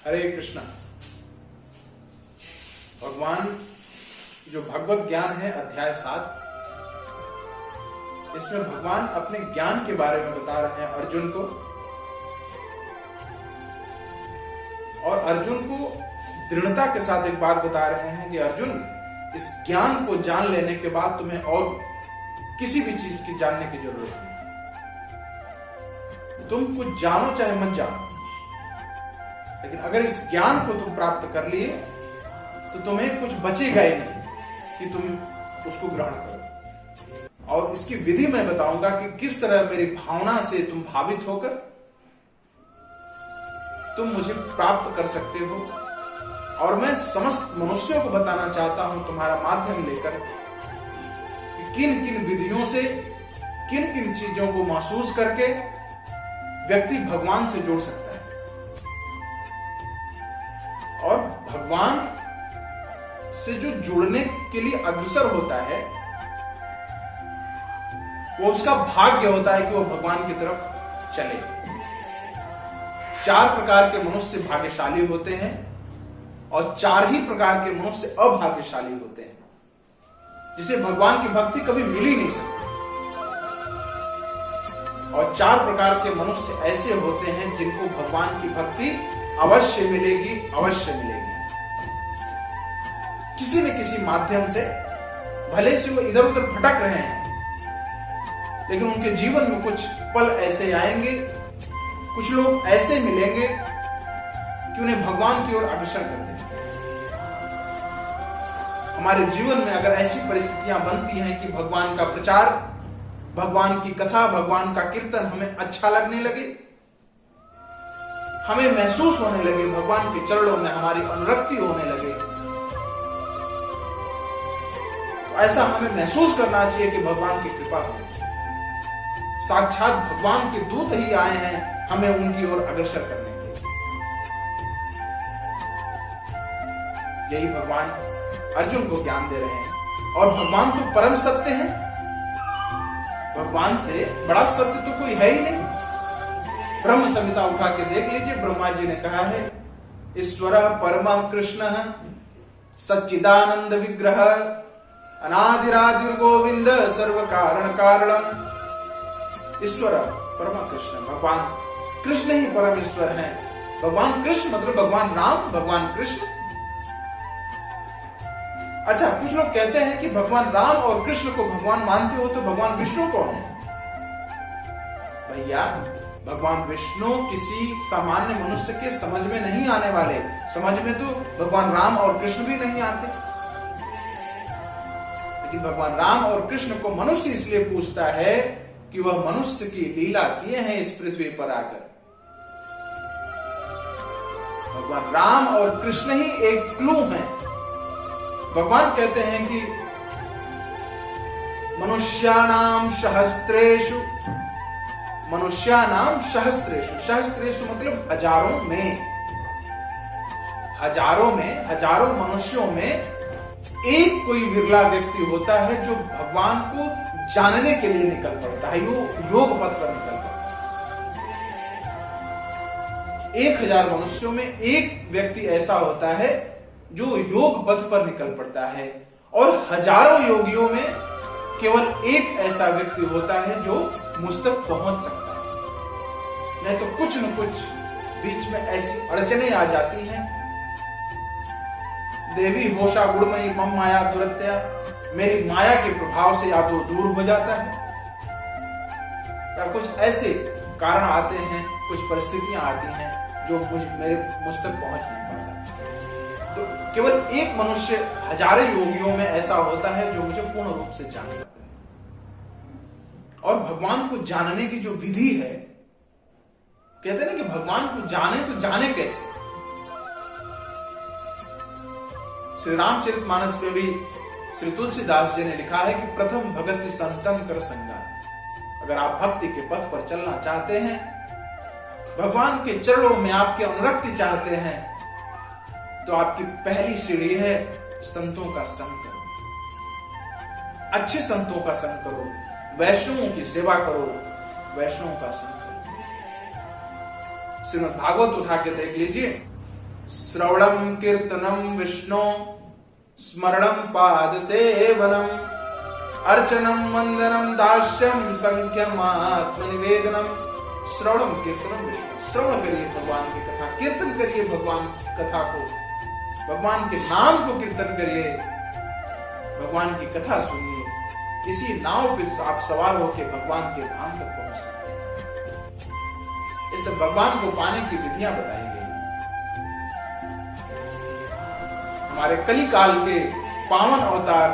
हरे कृष्णा। भगवान जो भगवत ज्ञान है अध्याय 7, इसमें भगवान अपने ज्ञान के बारे में बता रहे हैं अर्जुन को, और अर्जुन को दृढ़ता के साथ एक बात बता रहे हैं कि अर्जुन, इस ज्ञान को जान लेने के बाद तुम्हें और किसी भी चीज की जानने की जरूरत नहीं। तुम कुछ जानो चाहे मत जानो, लेकिन अगर इस ज्ञान को तुम प्राप्त कर लिए तो तुम्हें कुछ बचेगा ही नहीं कि तुम उसको ग्रहण करो। और इसकी विधि मैं बताऊंगा कि किस तरह मेरी भावना से तुम भावित होकर तुम मुझे प्राप्त कर सकते हो। और मैं समस्त मनुष्यों को बताना चाहता हूं तुम्हारा माध्यम लेकर कि किन किन विधियों से, किन किन चीजों को महसूस करके व्यक्ति भगवान से जुड़ सकता है। और भगवान से जो जुड़ने के लिए अग्रसर होता है, वो उसका भाग्य होता है कि वो भगवान की तरफ चले। 4 प्रकार के मनुष्य भाग्यशाली होते हैं और 4 ही प्रकार के मनुष्य अभाग्यशाली होते हैं, जिसे भगवान की भक्ति कभी मिल ही नहीं सकती। और 4 प्रकार के मनुष्य ऐसे होते हैं जिनको भगवान की भक्ति अवश्य मिलेगी, अवश्य मिलेगी। किसी न किसी माध्यम से, भले से वो इधर उधर भटक रहे हैं, लेकिन उनके जीवन में कुछ पल ऐसे आएंगे, कुछ लोग ऐसे मिलेंगे कि उन्हें भगवान की ओर अग्रसर कर देंगे। हमारे जीवन में अगर ऐसी परिस्थितियां बनती हैं कि भगवान का प्रचार, भगवान की कथा, भगवान का कीर्तन हमें अच्छा लगने लगे, हमें महसूस होने लगे, भगवान के चरणों में हमारी अनुरक्ति होने लगे, तो ऐसा हमें महसूस करना चाहिए कि भगवान की कृपा हो, साक्षात भगवान के दूत ही आए हैं हमें उनकी ओर अग्रसर करने के लिए। यही भगवान अर्जुन को ज्ञान दे रहे हैं। और भगवान तो परम सत्य है, भगवान से बड़ा सत्य तो कोई है ही नहीं। ब्रह्म संहिता उठा के देख लीजिए, ब्रह्मा जी ने कहा है, ईश्वर परम कृष्ण सच्चिदानंद विग्रह अनादिरादिर गोविंद सर्व कारण कारणम। ईश्वर परम कृष्ण, भगवान कृष्ण ही परम ईश्वर है। भगवान कृष्ण मतलब भगवान राम, भगवान कृष्ण। अच्छा, कुछ लोग कहते हैं कि भगवान राम और कृष्ण को भगवान मानते हो तो भगवान विष्णु कौन है? भैया, भगवान विष्णु किसी सामान्य मनुष्य के समझ में नहीं आने वाले। समझ में तो भगवान राम और कृष्ण भी नहीं आते, लेकिन भगवान राम और कृष्ण को मनुष्य इसलिए पूछता है कि वह मनुष्य की लीला किए हैं इस पृथ्वी पर आकर। भगवान राम और कृष्ण ही एक क्लू हैं। भगवान कहते हैं कि मनुष्याणाम सहस्त्रेषु, मनुष्याणाम सहस्त्रेषु, सहस्त्रेषु मतलब हजारों में, हजारों में, हजारों मनुष्यों में एक कोई विरला व्यक्ति होता है जो भगवान को जानने के लिए निकल पड़ता है, योग पथ पर निकल पड़ता है। 1000 मनुष्यों में एक व्यक्ति ऐसा होता है जो योग पथ पर निकल पड़ता है, और हजारों योगियों में केवल एक ऐसा व्यक्ति होता है जो मुझ तक पहुंच सकता है। नहीं तो कुछ न कुछ बीच में ऐसी अड़चने आ जाती हैं। देवी होशा गुणमयी मम माया दुरत्या, मेरी माया के प्रभाव से या तो दूर हो जाता है, या कुछ ऐसे कारण आते हैं, कुछ परिस्थितियां आती हैं जो मुझ तक पहुंच नहीं पाता। तो केवल एक मनुष्य हजारों योगियों में ऐसा होता है जो मुझे पूर्ण रूप से जान पाता है। और भगवान को जानने की जो विधि है, कहते हैं ना कि भगवान को जाने तो जाने कैसे। श्री रामचरितमानस में भी श्री तुलसीदास जी ने लिखा है कि प्रथम भगति संतम कर संगा। अगर आप भक्ति के पथ पर चलना चाहते हैं, भगवान के चरणों में आपकी अनुरक्ति चाहते हैं, तो आपकी पहली सीढ़ी है संतों का संग करो। अच्छे संतों का संग करो, वैष्णवों की सेवा करो, वैष्णवों का संग करो। श्रीमद् भागवत उठा के देख लीजिए, श्रवणम कीर्तनम विष्णु स्मरणम पाद सेवनम अर्चनम वंदनम दास्यम संख्यम आत्मनिवेदनम। श्रवणम कीर्तनम विष्णु, श्रवण करिए भगवान की कथा, कीर्तन करिए भगवान कथा को, भगवान के नाम को कीर्तन करिए, भगवान की कथा सुनिए। इसी नाव पे आप सवार होकर भगवान के धाम तक पहुंच सकते हैं। इस भगवान को पाने की विधियां बताई गई। हमारे कलिकाल के पावन अवतार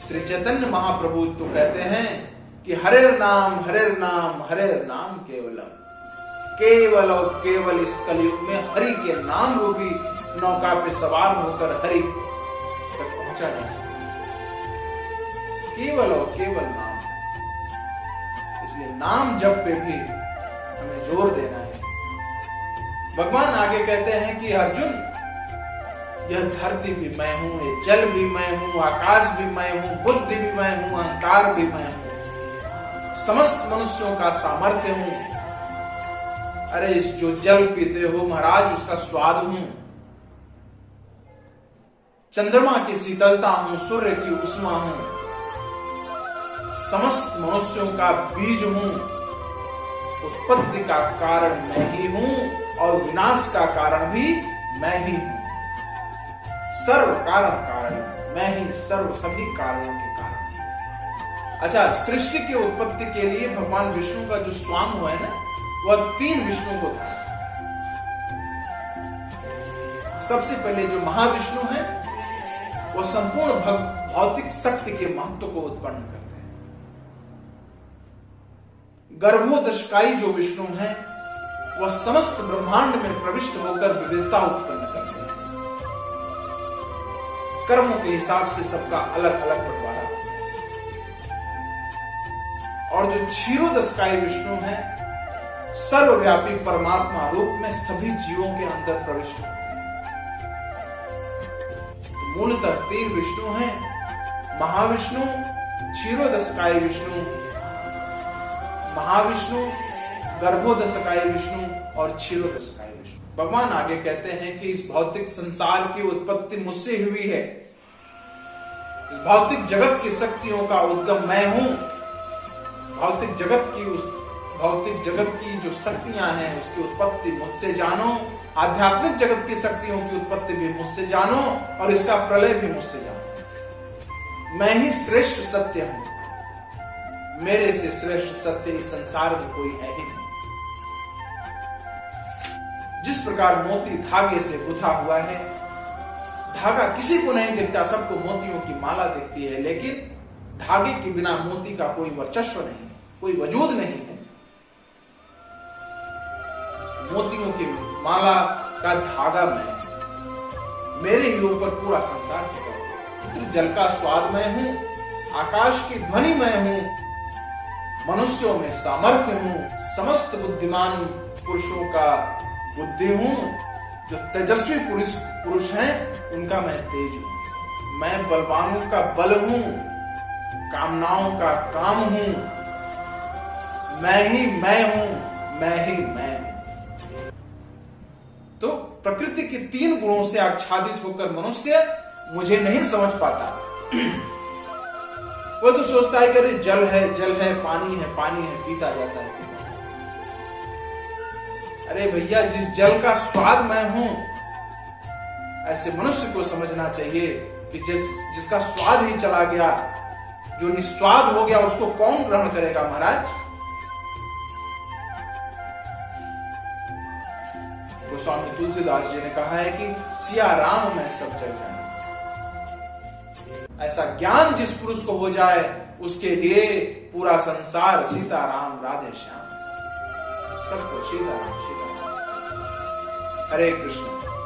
श्री चैतन्य महाप्रभु तो कहते हैं कि हरेर नाम केवलम, केवल और केवल इस कलयुग में हरि के नाम रूपी नौका पे सवार होकर हरि तक पहुंचा जा सकता है। केवल और केवल नाम, इसलिए नाम जप पे भी हमें जोर देना है। भगवान आगे कहते हैं कि अर्जुन, यह धरती भी मैं हूं, ये जल भी मैं हूं, आकाश भी मैं हूं, बुद्धि भी मैं हूं, अहंकार भी मैं हूं, समस्त मनुष्यों का सामर्थ्य हूं। अरे इस जो जल पीते हो महाराज, उसका स्वाद हूं, चंद्रमा की शीतलता हूं, सूर्य की उष्मा हूं, समस्त मनुष्यों का बीज हूं, उत्पत्ति का कारण मैं ही हूं और विनाश का कारण भी मैं ही हूं। सर्व कारण मैं ही, सर्व सभी कारणों के कारण। अच्छा, सृष्टि की उत्पत्ति के लिए भगवान विष्णु का जो स्वाम हुआ है ना, वह 3 विष्णु को था। सबसे पहले जो महाविष्णु है वह संपूर्ण भौतिक शक्ति के महत्व को उत्पन्न करते हैं। गर्भोदशकाई जो विष्णु है वह समस्त ब्रह्मांड में प्रविष्ट होकर विविधता उत्पन्न करते हैं। कर्मों के हिसाब से सबका अलग अलग बंटवारा होता है। और जो क्षीरोदशकाई विष्णु है, सर्वव्यापी परमात्मा रूप में सभी जीवों के अंदर प्रविष्ट होते हैं। तो मूलतः 3 विष्णु हैं, महाविष्णु, क्षीरोदशकाई विष्णु, महाविष्णु, गर्भोदशकाई विष्णु और क्षीरोदशकाई विष्णु। भगवान आगे कहते हैं कि इस भौतिक संसार की उत्पत्ति मुझसे हुई है। इस भौतिक जगत की शक्तियों का उद्गम मैं हूं। भौतिक जगत की जो शक्तियां हैं उसकी उत्पत्ति मुझसे जानो, आध्यात्मिक जगत की शक्तियों की उत्पत्ति भी मुझसे जानो और इसका प्रलय भी मुझसे जानो। मैं ही श्रेष्ठ सत्य हूं, मेरे से श्रेष्ठ सत्य इस संसार में कोई है ही नहीं। जिस प्रकार मोती धागे से गुथा हुआ है, धागा किसी को नहीं दिखता, सबको मोतियों की माला दिखती है, लेकिन धागे के बिना मोती का कोई वर्चस्व नहीं है, कोई वजूद नहीं है। मोतियों की माला का धागा मैं, मेरे ही ऊपर पूरा संसार टिका है। जल का स्वाद मैं हूं, आकाश की ध्वनि मैं हूं, मनुष्यों में सामर्थ्य हूं, समस्त बुद्धिमान पुरुषों का बुद्धि हूं, जो तेजस्वी पुरुष हैं उनका मैं तेज हूं, मैं बलवानों का बल हूं, कामनाओं का काम हूं, मैं ही मैं हूं, मैं ही मैं हूं। तो प्रकृति के 3 गुणों से आच्छादित होकर मनुष्य मुझे नहीं समझ पाता। वो तो सोचता है कि जल है, पानी है, पीता जाता है। अरे भैया, जिस जल का स्वाद मैं हूं, ऐसे मनुष्य को समझना चाहिए कि जिसका स्वाद ही चला गया, जो निस्वाद हो गया, उसको कौन ग्रहण करेगा महाराज। गोस्वामी तुलसीदास जी ने कहा है कि सिया राम में सब जग जाए। ऐसा ज्ञान जिस पुरुष को हो जाए, उसके लिए पूरा संसार सीता राम राधे श्याम, सबको सीता राम। हरे कृष्ण।